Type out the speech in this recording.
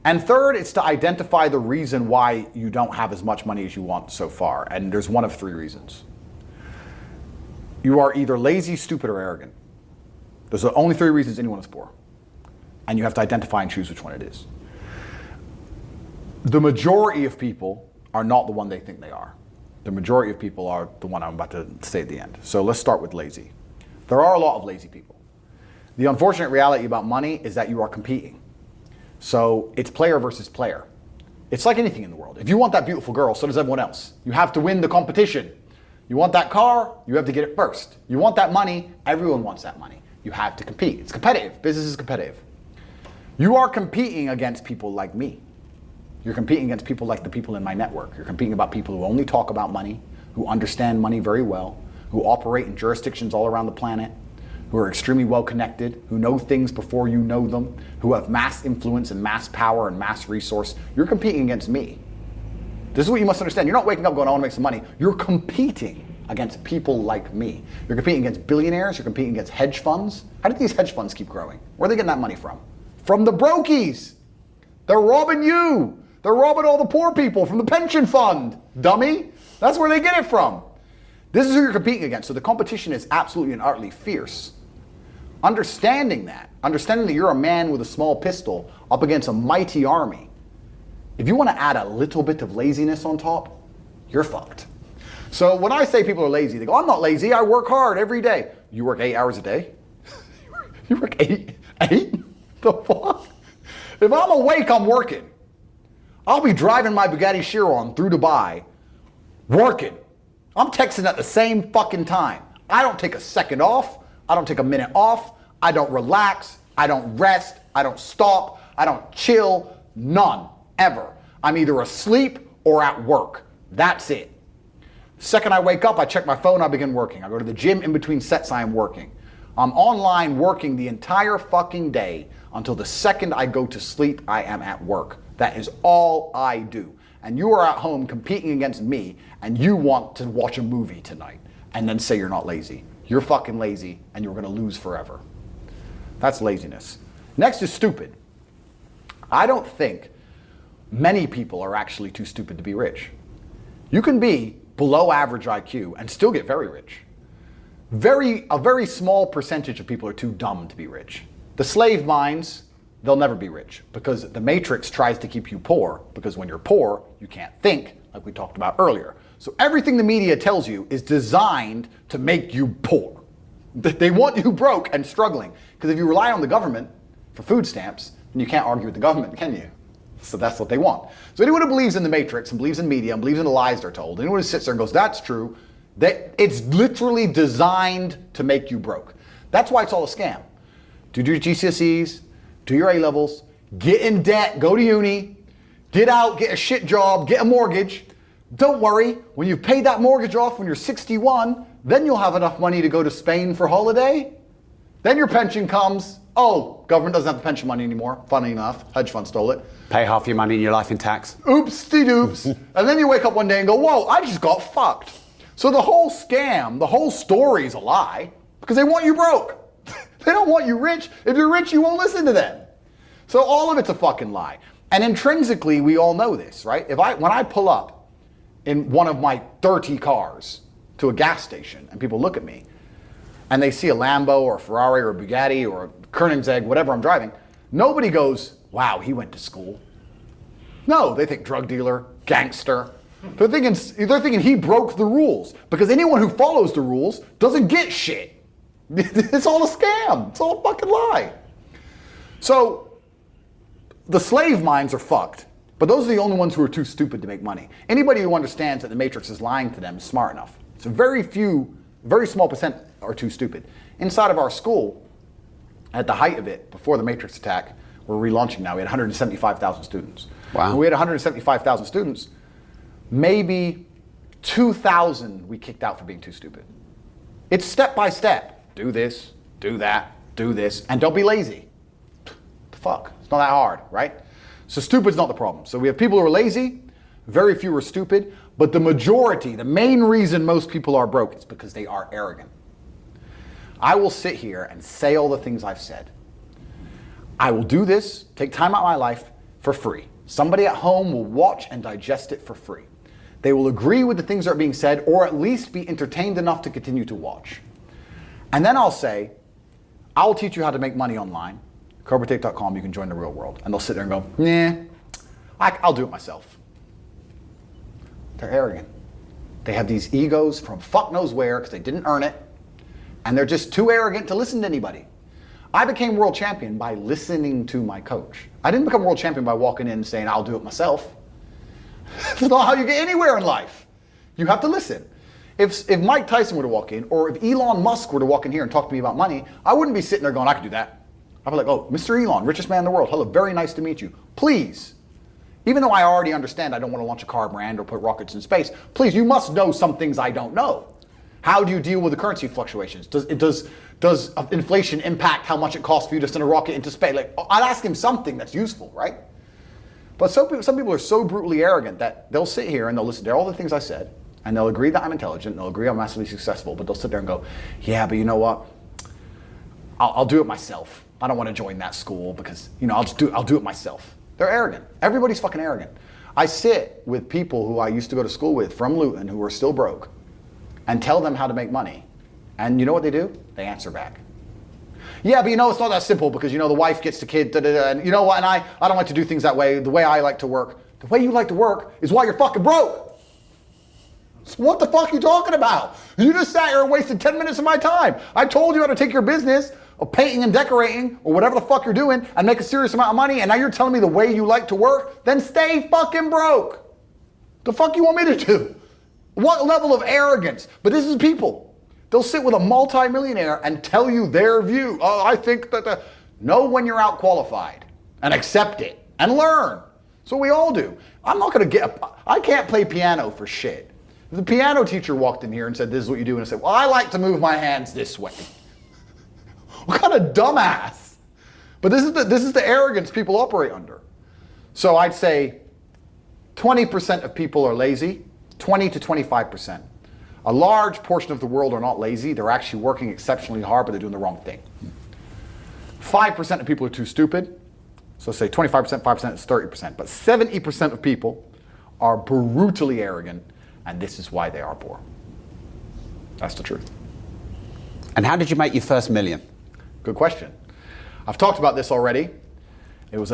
And third, it's to identify the reason why you don't have as much money as you want so far. And there's one of three reasons. You are either lazy, stupid, or arrogant. Those are the only three reasons anyone is poor. And you have to identify and choose which one it is. The majority of people are not the one they think they are. The majority of people are the one I'm about to say at the end. So let's start with lazy. There are a lot of lazy people. The unfortunate reality about money is that you are competing. So it's player versus player. It's like anything in the world. If you want that beautiful girl, so does everyone else. You have to win the competition. You want that car, you have to get it first. You want that money, everyone wants that money. You have to compete. It's competitive. Business is competitive. You are competing against people like me. You're competing against people like the people in my network. You're competing about people who only talk about money, who understand money very well, who operate in jurisdictions all around the planet, who are extremely well connected, who know things before you know them, who have mass influence and mass power and mass resource. You're competing against me. This is what you must understand. You're not waking up going, I want to make some money. You're competing against people like me. You're competing against billionaires. You're competing against hedge funds. How did these hedge funds keep growing? Where are they getting that money from? From the brokies. They're robbing you. They're robbing all the poor people from the pension fund, dummy. That's where they get it from. This is who you're competing against. So the competition is absolutely and utterly fierce. Understanding that you're a man with a small pistol up against a mighty army, if you want to add a little bit of laziness on top, you're fucked. So when I say people are lazy, they go, I'm not lazy, I work hard every day. You work 8 hours a day? You work eight? The fuck? If I'm awake, I'm working. I'll be driving my Bugatti Chiron through Dubai, working. I'm texting at the same fucking time. I don't take a second off. I don't take a minute off. I don't relax. I don't rest. I don't stop. I don't chill. None. Ever. I'm either asleep or at work. That's it. Second I wake up, I check my phone, I begin working. I go to the gym, in between sets I am working. I'm online working the entire fucking day until the second I go to sleep, I am at work. That is all I do. And you are at home competing against me and you want to watch a movie tonight and then say you're not lazy. You're fucking lazy and you're gonna lose forever. That's laziness. Next is stupid. I don't think many people are actually too stupid to be rich. You can be below average IQ and still get very rich. A very small percentage of people are too dumb to be rich. The slave minds, they'll never be rich because the matrix tries to keep you poor because when you're poor, you can't think, like we talked about earlier. So everything the media tells you is designed to make you poor. They want you broke and struggling because if you rely on the government for food stamps, then you can't argue with the government, can you? So that's what they want. So anyone who believes in the matrix and believes in media and believes in the lies they're told, anyone who sits there and goes, that's true, it's literally designed to make you broke. That's why it's all a scam. Do your GCSEs, do your A-levels, get in debt, go to uni, get out, get a shit job, get a mortgage. Don't worry, when you've paid that mortgage off when you're 61, then you'll have enough money to go to Spain for holiday. Then your pension comes. Oh, government doesn't have the pension money anymore. Funny enough, hedge fund stole it. Pay half your money in your life in tax. Oops-de-doops. And then you wake up one day and go, whoa, I just got fucked. So the whole scam, the whole story is a lie because they want you broke. They don't want you rich. If you're rich, you won't listen to them. So all of it's a fucking lie. And intrinsically, we all know this, right? When I pull up in one of my 30 cars to a gas station and people look at me and they see a Lambo or a Ferrari or a Bugatti or a Koenigsegg, whatever I'm driving, nobody goes, wow, he went to school. No, they think drug dealer, gangster. They're thinking he broke the rules because anyone who follows the rules doesn't get shit. It's all a scam. It's all a fucking lie. So the slave minds are fucked, but those are the only ones who are too stupid to make money. Anybody who understands that the matrix is lying to them is smart enough. So very small percent are too stupid. Inside of our school, at the height of it, before the matrix attack, we're relaunching now, we had 175,000 students. Wow. When we had 175,000 students, maybe 2,000 we kicked out for being too stupid. It's step by step. Do this, do that, do this, and don't be lazy. The fuck? It's not that hard, right? So stupid's not the problem. So we have people who are lazy, very few are stupid, but the majority, the main reason most people are broke is because they are arrogant. I will sit here and say all the things I've said. I will do this, take time out of my life, for free. Somebody at home will watch and digest it for free. They will agree with the things that are being said, or at least be entertained enough to continue to watch. And then I'll say, I'll teach you how to make money online. CobraTape.com, you can join the real world. And they'll sit there and go, nah, I'll do it myself. They're arrogant. They have these egos from fuck knows where because they didn't earn it. And they're just too arrogant to listen to anybody. I became world champion by listening to my coach. I didn't become world champion by walking in and saying, I'll do it myself. That's not how you get anywhere in life. You have to listen. If Mike Tyson were to walk in, or if Elon Musk were to walk in here and talk to me about money, I wouldn't be sitting there going, I could do that. I'd be like, oh, Mr. Elon, richest man in the world. Hello, very nice to meet you. Please, even though I already understand I don't want to launch a car brand or put rockets in space, please, you must know some things I don't know. How do you deal with the currency fluctuations? Does inflation impact how much it costs for you to send a rocket into space? Like, I'd ask him something that's useful, right? But some people are so brutally arrogant that they'll sit here and they'll listen to all the things I said, and they'll agree that I'm intelligent, and they'll agree I'm massively successful, but they'll sit there and go, yeah, but you know what? I'll do it myself. I don't want to join that school because, I'll do it myself. They're arrogant. Everybody's fucking arrogant. I sit with people who I used to go to school with from Luton who are still broke and tell them how to make money. And you know what they do? They answer back. Yeah, but it's not that simple because, the wife gets the kid, and you know what, and I don't like to do things that way, the way I like to work. The way you like to work is why you're fucking broke. So what the fuck are you talking about? You just sat here and wasted 10 minutes of my time. I told you how to take your business of painting and decorating or whatever the fuck you're doing and make a serious amount of money, and now you're telling me the way you like to work? Then stay fucking broke. The fuck you want me to do? What level of arrogance? But this is people. They'll sit with a multimillionaire and tell you their view. Oh, I think that know when you're out qualified and accept it and learn. That's what we all do. I can't play piano for shit. If the piano teacher walked in here and said, this is what you do, and I said, well, I like to move my hands this way. What kind of dumbass? But this is the arrogance people operate under. So I'd say 20% of people are lazy, 20 to 25%. A large portion of the world are not lazy. They're actually working exceptionally hard, but they're doing the wrong thing. 5% of people are too stupid. So say 25%, 5% is 30%. But 70% of people are brutally arrogant, and this is why they are poor. That's the truth. And how did you make your first million? Good question. I've talked about this already. It was